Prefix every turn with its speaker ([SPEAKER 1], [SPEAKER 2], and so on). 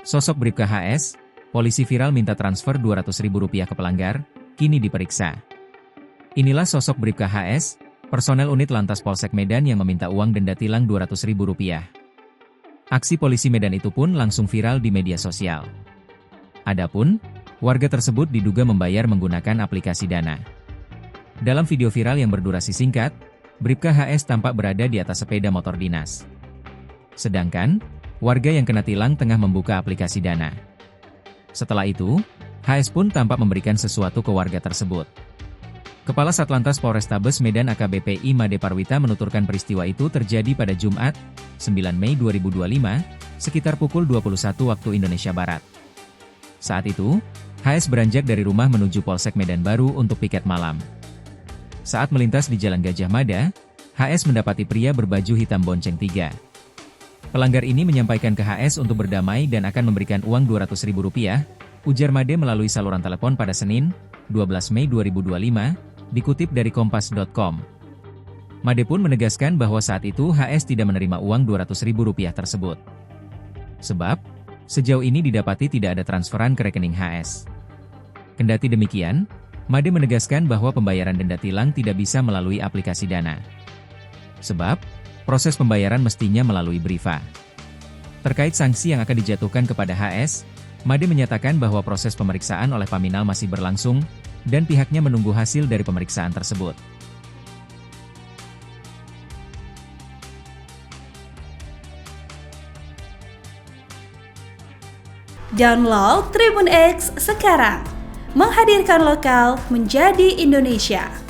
[SPEAKER 1] Sosok Bribka HS, polisi viral minta transfer Rp200.000 ke pelanggar, kini diperiksa. Inilah sosok Bribka HS, personel unit Lantas Polsek Medan yang meminta uang denda tilang Rp200.000. Aksi polisi Medan itu pun langsung viral di media sosial. Adapun, warga tersebut diduga membayar menggunakan aplikasi Dana. Dalam video viral yang berdurasi singkat, Bribka HS tampak berada di atas sepeda motor dinas. Sedangkan, warga yang kena tilang tengah membuka aplikasi Dana. Setelah itu, HS pun tampak memberikan sesuatu ke warga tersebut. Kepala Satlantas Polrestabes Medan AKBP Imade Parwita menuturkan peristiwa itu terjadi pada Jumat, 9 Mei 2025, sekitar pukul 21 waktu Indonesia Barat. Saat itu, HS beranjak dari rumah menuju Polsek Medan Baru untuk piket malam. Saat melintas di Jalan Gajah Mada, HS mendapati pria berbaju hitam bonceng 3. Pelanggar ini menyampaikan ke HS untuk berdamai dan akan memberikan uang Rp200.000, ujar Made melalui saluran telepon pada Senin, 12 Mei 2025, dikutip dari kompas.com. Made pun menegaskan bahwa saat itu HS tidak menerima uang Rp200.000 tersebut. Sebab, sejauh ini didapati tidak ada transferan ke rekening HS. Kendati demikian, Made menegaskan bahwa pembayaran denda tilang tidak bisa melalui aplikasi Dana. Sebab, proses pembayaran mestinya melalui Briva. Terkait sanksi yang akan dijatuhkan kepada HS, Made menyatakan bahwa proses pemeriksaan oleh Paminal masih berlangsung, dan pihaknya menunggu hasil dari pemeriksaan tersebut.
[SPEAKER 2] Download Tribun X sekarang, menghadirkan lokal menjadi Indonesia.